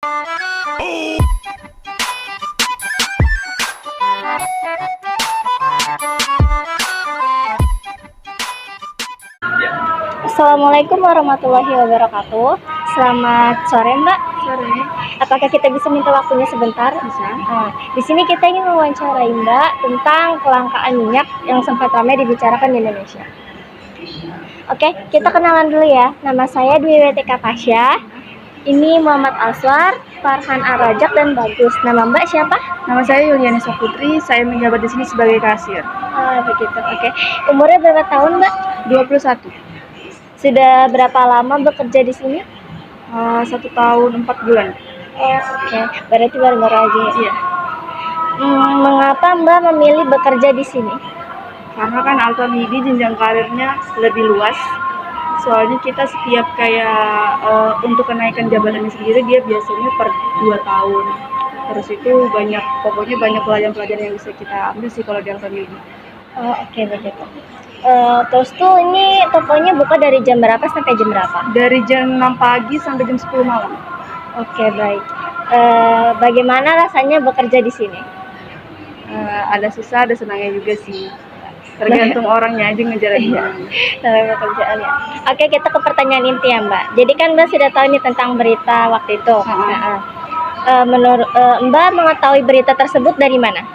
Assalamualaikum warahmatullahi wabarakatuh. Selamat sore Mbak. Sore. Apakah kita bisa minta waktunya sebentar? Bisa. Di sini kita ingin mewawancarai Mbak tentang kelangkaan minyak yang sempat ramai dibicarakan di Indonesia. Oke, kita kenalan dulu ya. Nama saya Dwi WTK Pasya. Ini Muhammad Aswar, Farhan Arajak, dan Bagus. Nama Mbak siapa? Nama saya Yuliani Saputri, saya menjabat di sini sebagai kasir. Begitu. Oke. Umurnya berapa tahun Mbak? 21. Sudah berapa lama bekerja di sini? 1 tahun 4 bulan. Oke. Berarti baru-baru aja ya? Iya. Mengapa Mbak memilih bekerja di sini? Karena kan Altamidi jenjang karirnya lebih luas. Soalnya kita setiap untuk kenaikan jabatannya sendiri dia biasanya per 2 tahun. Terus itu pokoknya banyak pelajaran-pelajaran yang bisa kita ambil sih kalau di Altamidi. Oke, begitu. Terus tuh ini tokonya buka dari jam berapa sampai jam berapa? Dari jam 6 pagi sampai jam 10 malam. Oke, baik. Bagaimana rasanya bekerja di sini? Ada susah, ada senangnya juga sih. Tergantung orangnya aja ngejalaninnya. Dalam pekerjaan ya. Oke, kita ke pertanyaan inti ya Mbak. Jadi kan Mbak sudah tahu nih tentang berita waktu itu. Menurut Mbak mengetahui berita tersebut dari mana?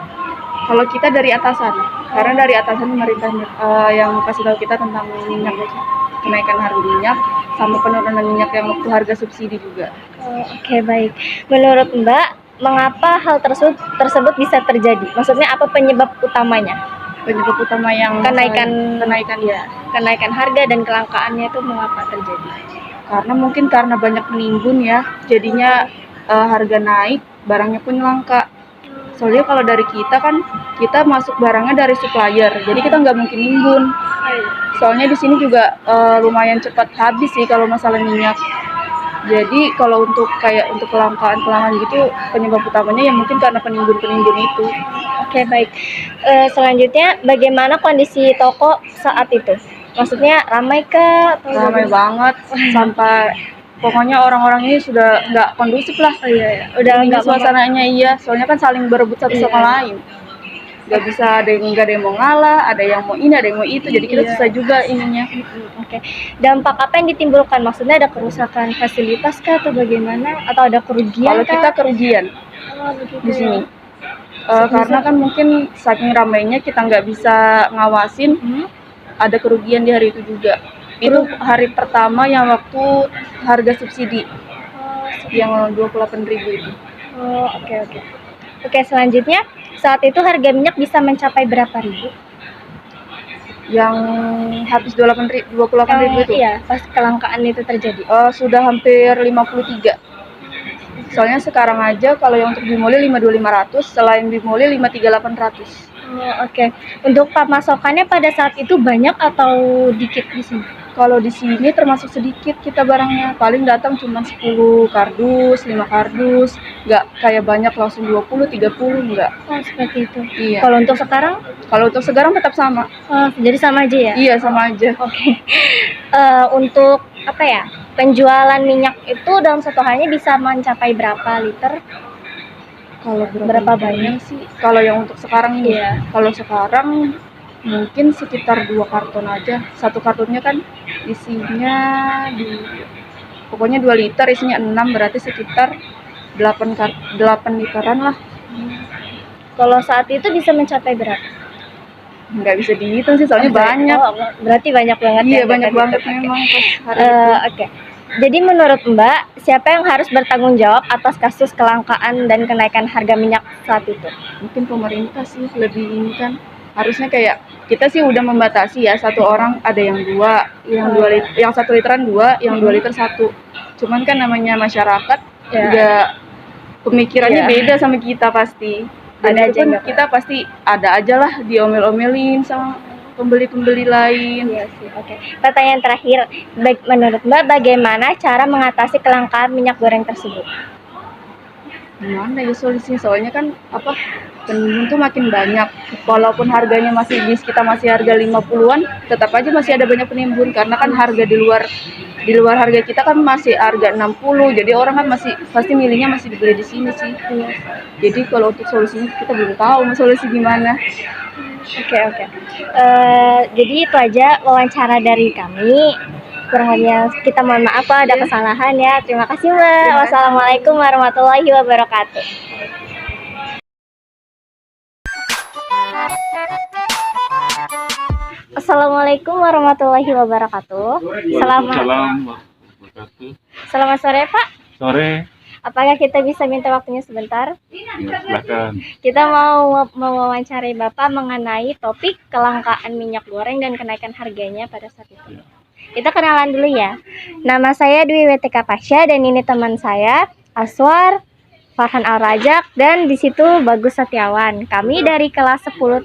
Kalau kita dari atasan, karena dari atasan pemerintah yang kasih tahu kita tentang minyak, kenaikan harga minyak, sama penurunan minyak yang waktu harga subsidi juga. Oke, baik. Menurut Mbak, mengapa hal tersebut bisa terjadi? Maksudnya apa penyebab utamanya? Penyebab utama yang kenaikan harga dan kelangkaannya itu mengapa terjadi? Karena banyak penimbun ya, jadinya harga naik, barangnya pun langka. Soalnya kalau dari kita masuk barangnya dari supplier, jadi kita nggak mungkin nimbun. Soalnya di sini juga lumayan cepat habis sih kalau masalah minyak. Jadi kalau untuk kelangkaan gitu, penyebab utamanya ya mungkin karena penimbun itu. Oke, baik. Selanjutnya, bagaimana kondisi toko saat itu? Maksudnya ramai kah? Ramai banget, sampai pokoknya orang-orang ini sudah nggak kondusif lah. Iya. Udah nggak suasananya soalnya kan saling berebut satu sama lain. Nggak bisa, nggak ada yang mau ngalah, ada yang mau ini, ada yang mau itu, jadi kita susah juga ininya. Oke. Dampak apa yang ditimbulkan? Maksudnya ada kerusakan fasilitas kah atau bagaimana? Atau ada kerugian? Kalau kita kerugian di sini. Karena kan mungkin saking ramainya kita nggak bisa ngawasin, ada kerugian di hari itu juga. Itu hari pertama yang waktu harga subsidi yang 28.000 itu. Oke, selanjutnya saat itu harga minyak bisa mencapai berapa ribu? Yang habis 28.000 itu? Iya, pas kelangkaan itu terjadi. Sudah hampir 53. Soalnya sekarang aja kalau yang untuk bimoli 52.500, selain bimoli 53.800. Oke. Untuk pemasokannya pada saat itu banyak atau dikit di sini? Kalau di sini termasuk sedikit kita barangnya, paling datang cuma 10 kardus, 5 kardus, nggak kayak banyak langsung 20, 30, nggak. Seperti itu. Iya. Kalau untuk sekarang? Kalau untuk sekarang tetap sama. Jadi sama aja ya? Iya, sama aja. Oke. Untuk penjualan minyak itu dalam satu harinya bisa mencapai berapa liter? Kalau berapa banyak sih? Kalau yang untuk sekarang ini, kalau sekarang mungkin sekitar 2 karton aja. Satu kartonnya kan isinya pokoknya 2 liter, isinya 6, berarti sekitar 8 literan lah. Kalau saat itu bisa mencapai berapa? Nggak bisa dihitung sih, soalnya banyak. Berarti banyak banget. Iya, banyak banget memang pas hari itu. Oke. Jadi menurut Mbak, siapa yang harus bertanggung jawab atas kasus kelangkaan dan kenaikan harga minyak saat itu? Mungkin pemerintah sih lebih ini kan. Harusnya kayak kita sih udah membatasi ya, satu orang ada yang 2, yang 1 literan 2, yang 2 liter 1. Cuman kan namanya masyarakat juga pemikirannya beda sama kita pasti. Ada aja kita pasti ada aja lah diomel-omelin sama pembeli-pembeli lain. Iya sih. Oke. Pertanyaan terakhir, menurut Mbak bagaimana cara mengatasi kelangkaan minyak goreng tersebut? Gimana ya solusinya? Soalnya kan apa penimbun tuh makin banyak. Walaupun harganya masih kita masih harga 50-an, tetap aja masih ada banyak penimbun karena kan harga di luar harga kita kan masih harga 60. Jadi orang kan masih pasti milihnya masih dibeli di sini sih. Iya. Jadi kalau untuk solusinya kita belum tahu mau solusi gimana. Oke. Jadi itu aja wawancara dari kami. Kurang lebihnya kita mohon maaf kalau ada kesalahan ya. Terima kasih Mbak. Wassalamualaikum warahmatullahi wabarakatuh. Assalamualaikum warahmatullahi wabarakatuh. Waalaikumsalam warahmatullahi wabarakatuh. Selamat sore Pak. Sore, Apakah kita bisa minta waktunya sebentar? ya, silakan. Kita mau mewawancarai Bapak mengenai topik kelangkaan minyak goreng dan kenaikan harganya pada saat itu. Ya. Kita kenalan dulu ya. Nama saya Dwi WTK Pasha dan ini teman saya Aswar, Farhan Al-Rajak dan di situ Bagus Setiawan. Kami dari kelas 10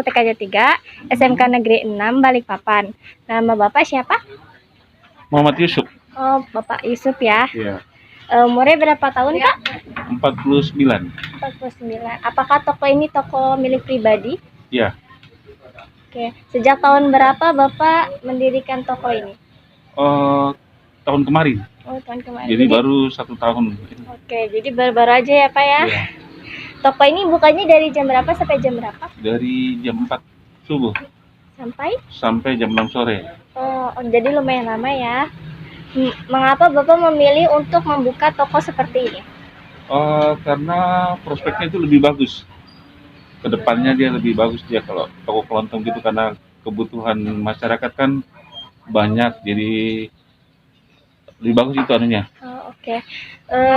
TKJ 3 SMK Negeri 6 Balikpapan. Nama Bapak siapa? Muhammad Yusuf, Oh, Bapak Yusuf ya. ya, Umurnya berapa tahun, Kak? 49. 49. Apakah toko ini toko milik pribadi? Ya, Oke. Sejak tahun berapa Bapak mendirikan toko ini? tahun kemarin, Oh, tahun kemarin. jadi baru 1 tahun. Oke, jadi baru-baru aja ya, Pak ya. Ya, Toko ini bukanya dari jam berapa sampai jam berapa? dari jam 4 subuh sampai jam 6 sore. Jadi lumayan lama ya. Mengapa Bapak memilih untuk membuka toko seperti ini? Karena prospeknya itu lebih bagus. Kedepannya dia lebih bagus dia kalau toko kelontong gitu karena kebutuhan masyarakat kan banyak, jadi lebih bagus itu anunya. Oke.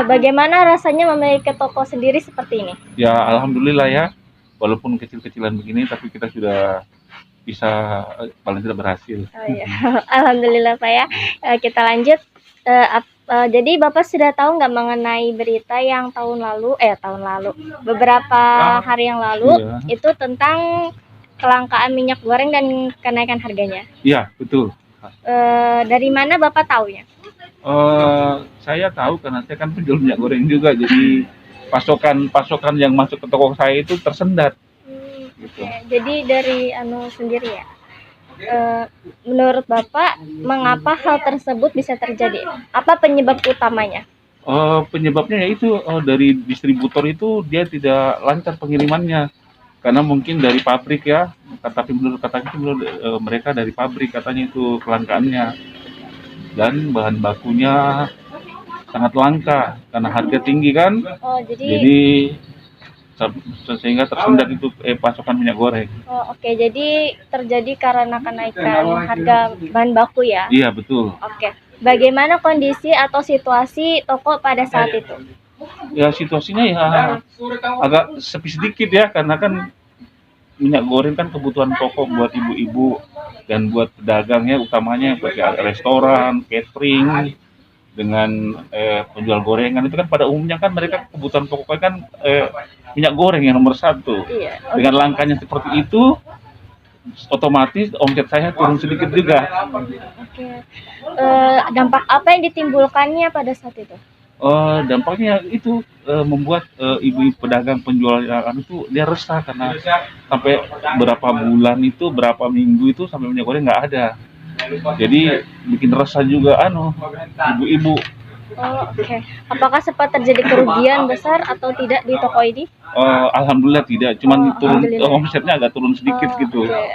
Bagaimana rasanya memiliki toko sendiri seperti ini? Ya alhamdulillah ya, walaupun kecil-kecilan begini tapi kita sudah bisa paling tidak berhasil. Oh iya, alhamdulillah Pak ya. Kita lanjut. Jadi Bapak sudah tahu nggak mengenai berita yang beberapa hari yang lalu Iya. itu tentang kelangkaan minyak goreng dan kenaikan harganya. Iya betul. Dari mana Bapak taunya? Saya tahu karena saya kan penjual minyak goreng juga, jadi pasokan yang masuk ke toko saya itu tersendat. Gitu. Oke. Jadi dari sendiri ya. Menurut Bapak, mengapa hal tersebut bisa terjadi? Apa penyebab utamanya? Penyebabnya yaitu dari distributor itu dia tidak lancar pengirimannya karena mungkin dari pabrik ya, tapi menurut mereka dari pabrik katanya itu kelangkaannya, dan bahan bakunya sangat langka karena harga tinggi kan, Oh, jadi sehingga tersendat itu pasokan minyak goreng. oke. Jadi terjadi karena kenaikan harga bahan baku ya. Iya betul. Oke. Bagaimana kondisi atau situasi toko pada saat itu? Ya situasinya ya agak sepi sedikit ya karena kan minyak goreng kan kebutuhan pokok buat ibu-ibu dan buat pedagangnya, utamanya buat restoran, catering dengan penjual gorengan itu kan pada umumnya kan mereka kebutuhan pokoknya kan minyak goreng yang nomor 1. Iya. Dengan langkanya seperti itu otomatis omset saya turun sedikit juga. Oke. Dampak apa yang ditimbulkannya pada saat itu? Dampaknya itu membuat ibu-ibu pedagang penjual itu dia resah karena sampai berapa minggu itu sampai minyak goreng nggak ada. Jadi bikin resah juga ibu-ibu. Oke. Apakah sempat terjadi kerugian besar atau tidak di toko ini? Alhamdulillah tidak, cuman turun Alhamdulillah. omsetnya agak turun sedikit gitu. Oke.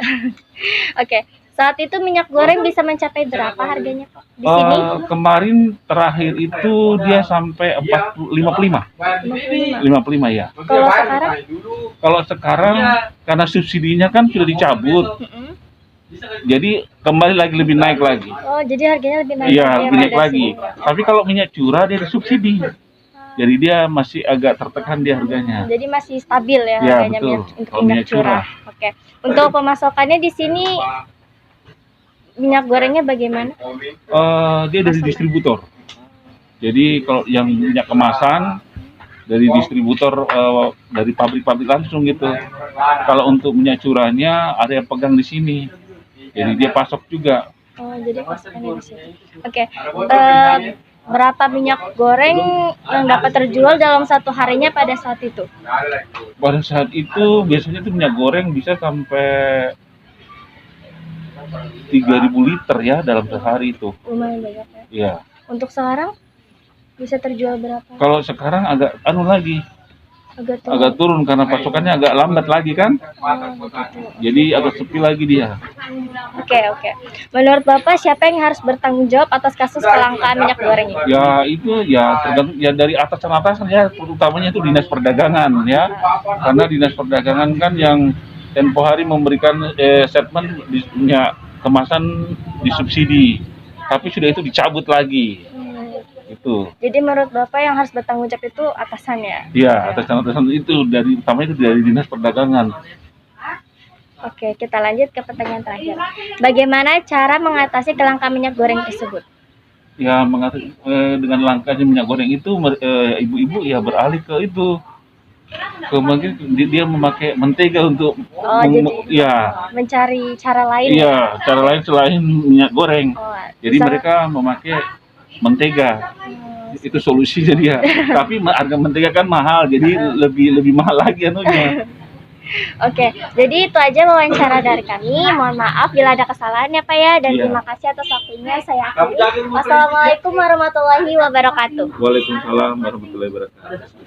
Oke. Saat itu minyak goreng bisa mencapai berapa harganya, Pak? Di sini? Kemarin terakhir itu dia sampai 55 ya. Kalau sekarang? Kalau sekarang karena subsidinya kan sudah dicabut, jadi kembali lagi lebih naik lagi. Oh, jadi harganya lebih naik. Iya, ya, lebih naik pada lagi. sini. Tapi kalau minyak curah dia disubsidi, jadi dia masih agak tertekan dia harganya. Jadi masih stabil ya Iya, harganya betul. untuk Kalau minyak minyak curah. curah. Oke. Untuk pemasokannya di sini minyak gorengnya bagaimana? Dia dari distributor. Jadi kalau yang minyak kemasan dari distributor dari pabrik-pabrik langsung gitu. Kalau untuk minyak curahnya ada yang pegang di sini. Jadi dia pasok juga. Oh, jadi pasokannya di sini. Oke. Berapa minyak goreng yang dapat terjual dalam satu harinya pada saat itu? Pada saat itu biasanya tuh minyak goreng bisa sampai 3.000 liter ya dalam sehari itu. Lumayan banyak ya. Iya. Untuk sekarang bisa terjual berapa? Kalau sekarang agak lagi, Agak agak turun karena pasokannya agak lambat lagi kan. Jadi agak sepi lagi dia. Oke. Menurut Bapak siapa yang harus bertanggung jawab atas kasus kelangkaan minyak goreng ini? Ya itu ya tergantung ya dari atasan ya, terutamanya itu Dinas Perdagangan ya. Karena Dinas Perdagangan kan yang tempo hari memberikan statement di minyak kemasan disubsidi. Tapi sudah itu dicabut lagi. Itu. Jadi menurut Bapak yang harus bertanggung jawab itu atasannya? Iya, atasan itu utamanya itu dari Dinas Perdagangan. Oke, kita lanjut ke pertanyaan terakhir. Bagaimana cara mengatasi kelangkaan minyak goreng tersebut? Ya dengan langkahnya minyak goreng itu ibu-ibu ya beralih ke itu. Mungkin dia memakai mentega untuk ya Mencari cara lain. iya, cara lain selain minyak goreng. Jadi bisa- mereka memakai mentega. Itu solusinya dia. Tapi harga mentega kan mahal, jadi lebih mahal lagi anunya. Oke, jadi itu aja wawancara dari kami. Mohon maaf bila ada kesalahan ya Pak ya, dan Iya. terima kasih atas waktunya. Saya akhiri. Wassalamualaikum warahmatullahi wabarakatuh. Waalaikumsalam warahmatullahi wabarakatuh.